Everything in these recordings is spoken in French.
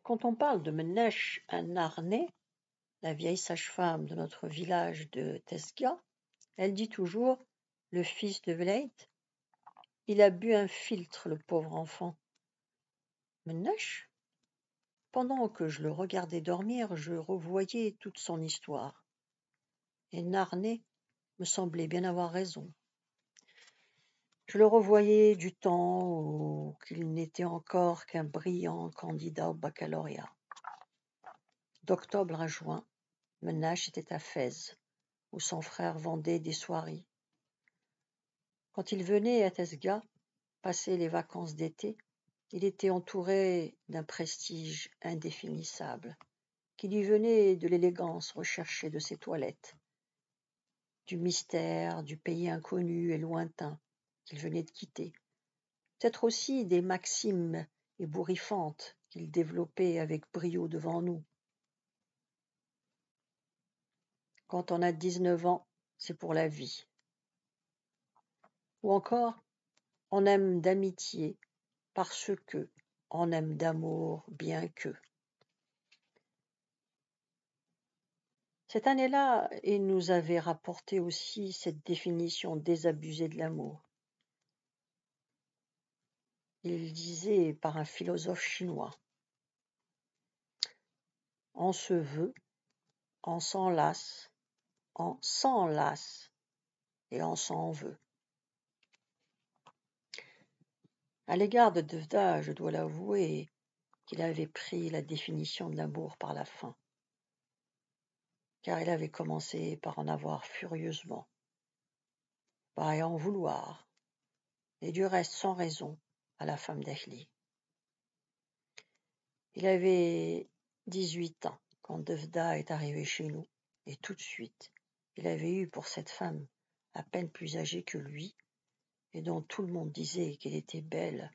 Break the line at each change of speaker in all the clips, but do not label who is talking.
Quand on parle de Ménèche Narné, la vieille sage-femme de notre village de Tesga, elle dit toujours: le fils de Vleit, il a bu un filtre, le pauvre enfant. Ménèche, pendant que je le regardais dormir, je revoyais toute son histoire. Et Narné me semblait bien avoir raison. Je le revoyais du temps où qu'il n'était encore qu'un brillant candidat au baccalauréat. D'octobre à juin, Ménèche était à Fès, où son frère vendait des soieries. Quand il venait à Tesga passer les vacances d'été, il était entouré d'un prestige indéfinissable, qui lui venait de l'élégance recherchée de ses toilettes, du mystère du pays inconnu et lointain qu'il venait de quitter, peut-être aussi des maximes ébouriffantes qu'il développait avec brio devant nous. Quand on a 19 ans, c'est pour la vie. Ou encore, on aime d'amitié parce que, on aime d'amour bien que. Cette année-là, il nous avait rapporté aussi cette définition désabusée de l'amour. Il disait par un philosophe chinois: on se veut, on s'enlace et on s'en veut. À l'égard de Devda, je dois l'avouer qu'il avait pris la définition de l'amour par la fin, car il avait commencé par en avoir furieusement, par y en vouloir, et du reste sans raison, à la femme d'Ahli. Il avait 18 ans quand Devda est arrivé chez nous, et tout de suite, il avait eu pour cette femme, à peine plus âgée que lui, et dont tout le monde disait qu'elle était belle,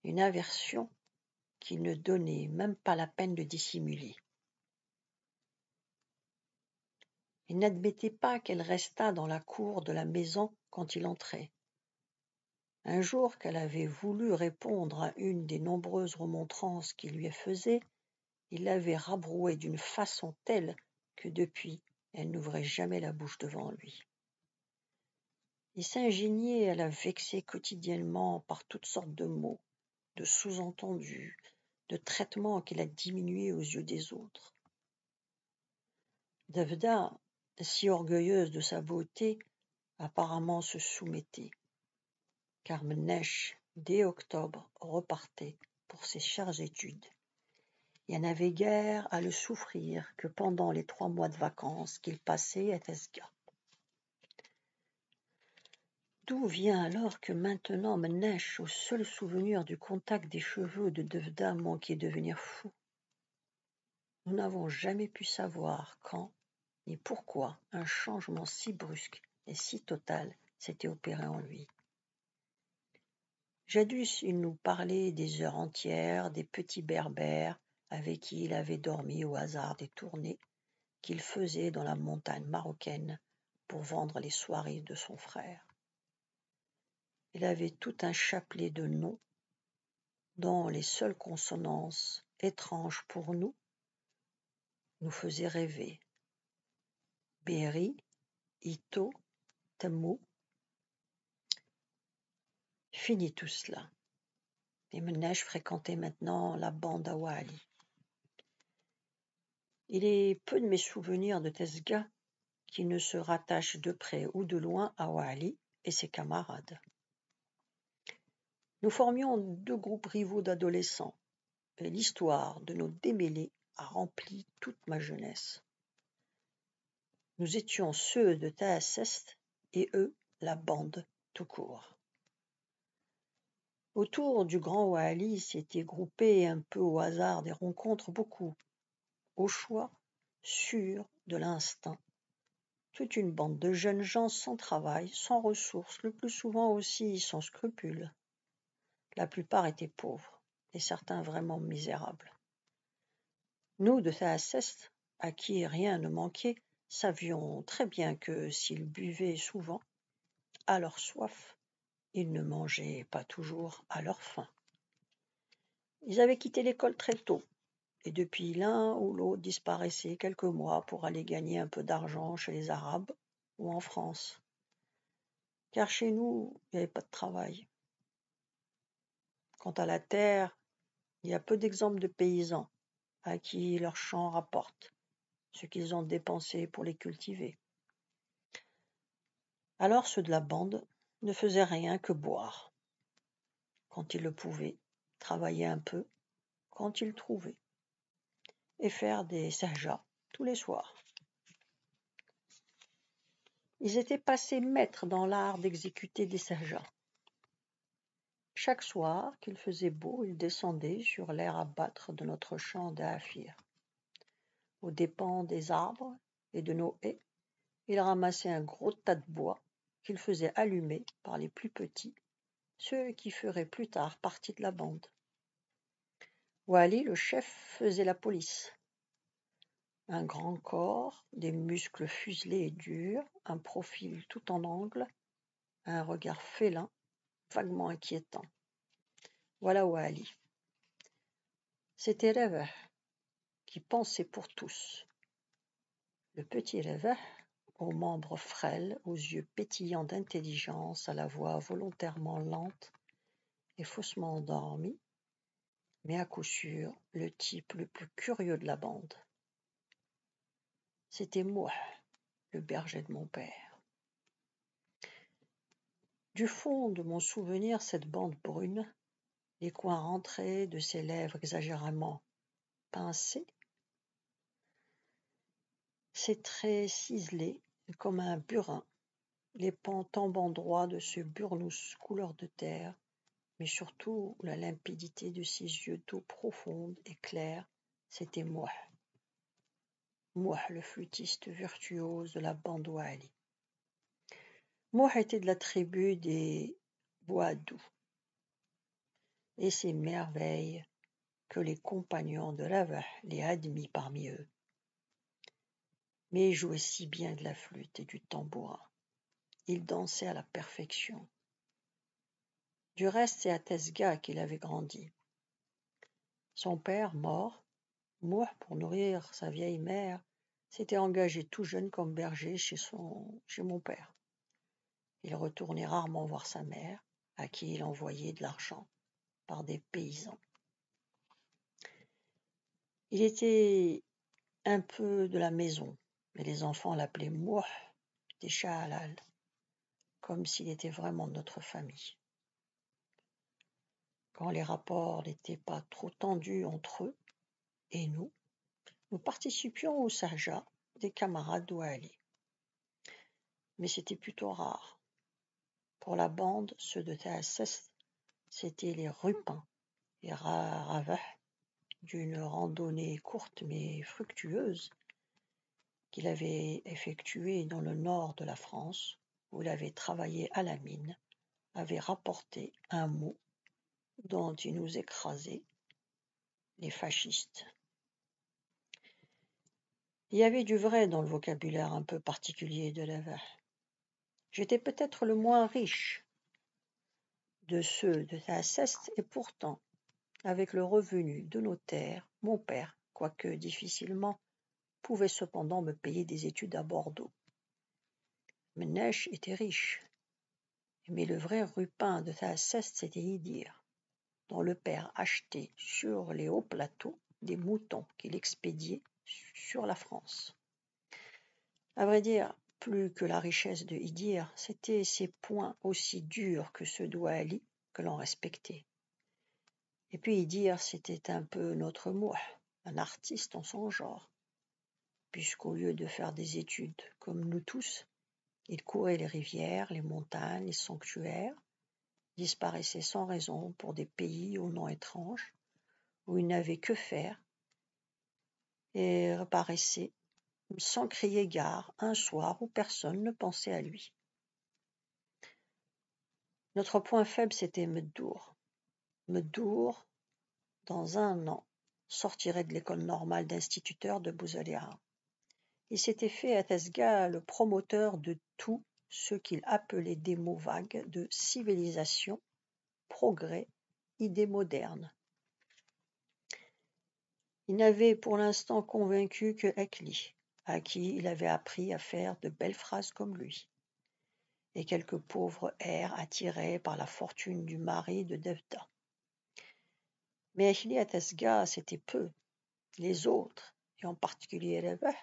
une aversion qu'il ne donnait même pas la peine de dissimuler. Il n'admettait pas qu'elle restât dans la cour de la maison quand il entrait. Un jour qu'elle avait voulu répondre à une des nombreuses remontrances qu'il lui faisait, il l'avait rabrouée d'une façon telle que depuis, elle n'ouvrait jamais la bouche devant lui. Il s'ingéniait à la vexer quotidiennement par toutes sortes de mots, de sous-entendus, de traitements qui la diminuaient aux yeux des autres. Devda, si orgueilleuse de sa beauté, apparemment se soumettait, car Ménèche, dès octobre, repartait pour ses chères études. Il n'avait guère à le souffrir que pendant les 3 mois de vacances qu'il passait à Tesga. D'où vient alors que maintenant Ménèche, au seul souvenir du contact des cheveux de Devda, manquait de devenir fou? Nous n'avons jamais pu savoir quand ni pourquoi un changement si brusque et si total s'était opéré en lui. Jadis, il nous parlait des heures entières, des petits berbères avec qui il avait dormi au hasard des tournées qu'il faisait dans la montagne marocaine pour vendre les soieries de son frère. Il avait tout un chapelet de noms dont les seules consonances, étranges pour nous faisaient rêver. Béri, Ito, Temou. Fini tout cela. Et Ménèche fréquentait maintenant la bande à Wali. Il est peu de mes souvenirs de Tesga qui ne se rattachent de près ou de loin à Wali et ses camarades. Nous formions 2 groupes rivaux d'adolescents, et l'histoire de nos démêlés a rempli toute ma jeunesse. Nous étions ceux de Tahassest et eux la bande tout court. Autour du grand Wali s'étaient groupés un peu au hasard des rencontres beaucoup, au choix, sûrs de l'instinct. Toute une bande de jeunes gens sans travail, sans ressources, le plus souvent aussi sans scrupules. La plupart étaient pauvres, et certains vraiment misérables. Nous, de Tahassest, à qui rien ne manquait, savions très bien que s'ils buvaient souvent, à leur soif, ils ne mangeaient pas toujours à leur faim. Ils avaient quitté l'école très tôt, et depuis l'un ou l'autre disparaissait quelques mois pour aller gagner un peu d'argent chez les Arabes ou en France. Car chez nous, il n'y avait pas de travail. Quant à la terre, il y a peu d'exemples de paysans à qui leurs champs rapportent ce qu'ils ont dépensé pour les cultiver. Alors ceux de la bande ne faisaient rien que boire, quand ils le pouvaient, travailler un peu, quand ils trouvaient, et faire des sarjas tous les soirs. Ils étaient passés maîtres dans l'art d'exécuter des sarjas. Chaque soir qu'il faisait beau, ils descendaient sur l'herbe à battre de notre champ d'Afir. Aux dépens des arbres et de nos haies, ils ramassaient un gros tas de bois qu'ils faisaient allumer par les plus petits, ceux qui feraient plus tard partie de la bande. Wali, le chef, faisait la police. Un grand corps, des muscles fuselés et durs, un profil tout en angle, un regard félin, vaguement inquiétant. Voilà Wali. C'était Revah, qui pensait pour tous. Le petit Revah, aux membres frêles, aux yeux pétillants d'intelligence, à la voix volontairement lente et faussement endormie, mais à coup sûr le type le plus curieux de la bande. C'était moi, le berger de mon père. Du fond de mon souvenir, cette bande brune, les coins rentrés de ses lèvres exagérément pincées, ses traits ciselés comme un burin, les pans tombant droit de ce burnous couleur de terre, mais surtout la limpidité de ses yeux d'eau profonde et claire, c'était moi. Moi, le flûtiste virtuose de la bande Wali. Moi était de la tribu des Boadou, et ces merveilles que les compagnons de Revah les admis parmi eux. Mais il jouait si bien de la flûte et du tambourin. Il dansait à la perfection. Du reste, c'est à Tesga qu'il avait grandi. Son père, mort, pour nourrir sa vieille mère, s'était engagé tout jeune comme berger chez mon père. Il retournait rarement voir sa mère, à qui il envoyait de l'argent par des paysans. Il était un peu de la maison, mais les enfants l'appelaient Mouh, des Shahalal, comme s'il était vraiment de notre famille. Quand les rapports n'étaient pas trop tendus entre eux et nous participions au sarja des camarades d'Ouali. Mais c'était plutôt rare. Pour la bande, ceux de Taassès, c'étaient les Rupins et Ravah, d'une randonnée courte mais fructueuse qu'il avait effectuée dans le nord de la France, où il avait travaillé à la mine, avait rapporté un mot dont il nous écrasait, les fascistes. Il y avait du vrai dans le vocabulaire un peu particulier de Revah. J'étais peut-être le moins riche de ceux de Taassès, et pourtant, avec le revenu de nos terres, mon père, quoique difficilement, pouvait cependant me payer des études à Bordeaux. Ménèche était riche, mais le vrai Rupin de Taassès, c'était Idir, dont le père achetait sur les hauts plateaux des moutons qu'il expédiait sur la France. À vrai dire, plus que la richesse de Idir, c'étaient ses poings aussi durs que ceux d'Ouali que l'on respectait. Et puis Idir, c'était un peu notre moi, un artiste en son genre, puisqu'au lieu de faire des études comme nous tous, il courait les rivières, les montagnes, les sanctuaires, disparaissait sans raison pour des pays aux noms étranges, où il n'avait que faire, et reparaissait sans crier gare un soir où personne ne pensait à lui. Notre point faible, c'était Meddour. Meddour, dans 1 an, sortirait de l'école normale d'instituteur de Bouzaléa. Il s'était fait à Tesga le promoteur de tout ce qu'il appelait des mots vagues de civilisation, progrès, idées modernes. Il n'avait pour l'instant convaincu que Ekli, à qui il avait appris à faire de belles phrases comme lui, et quelques pauvres airs attirés par la fortune du mari de Devda. Mais Ekli et Tesga, c'était peu. Les autres, et en particulier Rebeh,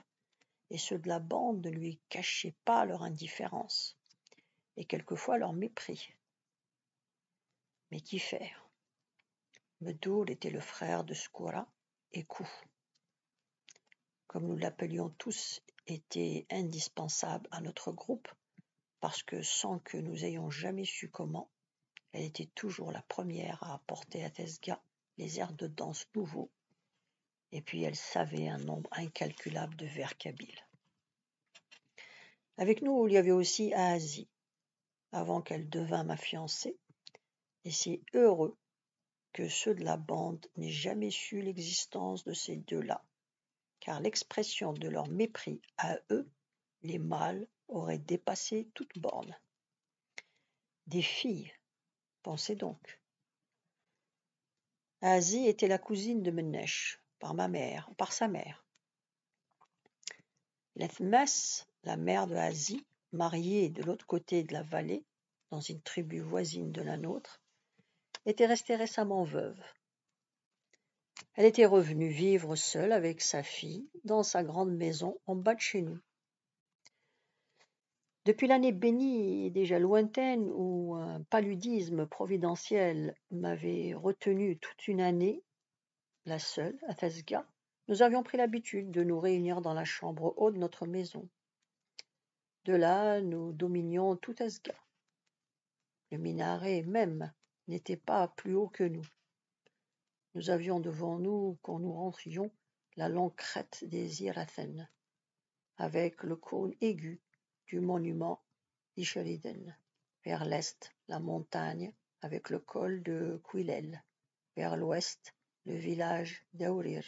et ceux de la bande ne lui cachaient pas leur indifférence, et quelquefois leur mépris. Mais qu'y faire? Medoul était le frère de Skoura, et Kou, comme nous l'appelions tous, était indispensable à notre groupe, parce que sans que nous ayons jamais su comment, elle était toujours la première à apporter à Tesga les airs de danse nouveaux, et puis elle savait un nombre incalculable de vers kabyles. Avec nous, il y avait aussi Ahazi, avant qu'elle devînt ma fiancée, et c'est heureux que ceux de la bande n'aient jamais su l'existence de ces deux-là, car l'expression de leur mépris à eux, les mâles, aurait dépassé toute borne. Des filles, pensez donc. Ahazi était la cousine de Menesh, par sa mère. Lethmès, la mère de Ahazi, mariée de l'autre côté de la vallée, dans une tribu voisine de la nôtre, était restée récemment veuve. Elle était revenue vivre seule avec sa fille dans sa grande maison en bas de chez nous. Depuis l'année bénie et déjà lointaine où un paludisme providentiel m'avait retenu toute une année, la seule, à Tesga, nous avions pris l'habitude de nous réunir dans la chambre haute de notre maison. De là, nous dominions tout Tesga. Le minaret même n'était pas plus haut que nous. Nous avions devant nous, quand nous rentrions, la longue crête des Irathen, avec le cône aigu du monument d'Isheriden. Vers l'est, la montagne, avec le col de Quilel. Vers l'ouest, le village d'Aurir.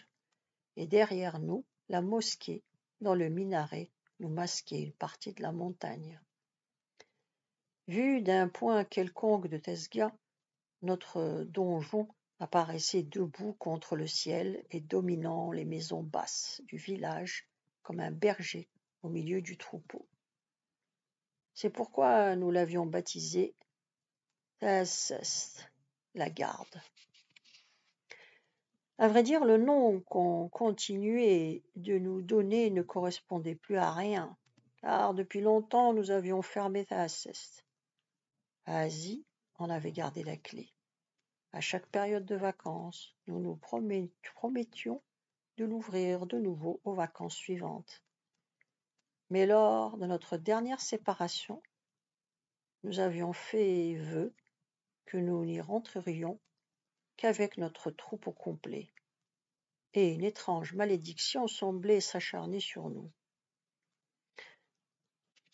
Et derrière nous, la mosquée, dont le minaret nous masquait une partie de la montagne. Vu d'un point quelconque de Tesga, notre donjon apparaissait debout contre le ciel et dominant les maisons basses du village comme un berger au milieu du troupeau. C'est pourquoi nous l'avions baptisé Tasest, la garde. À vrai dire, le nom qu'on continuait de nous donner ne correspondait plus à rien, car depuis longtemps nous avions fermé Tasest. Ahazi en avait gardé la clé. À chaque période de vacances, nous nous promettions de l'ouvrir de nouveau aux vacances suivantes. Mais lors de notre dernière séparation, nous avions fait vœu que nous n'y rentrerions qu'avec notre troupeau complet, et une étrange malédiction semblait s'acharner sur nous.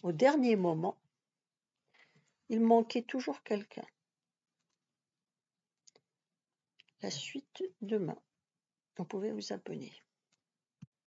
Au dernier moment, il manquait toujours quelqu'un. La suite demain. Vous pouvez vous abonner.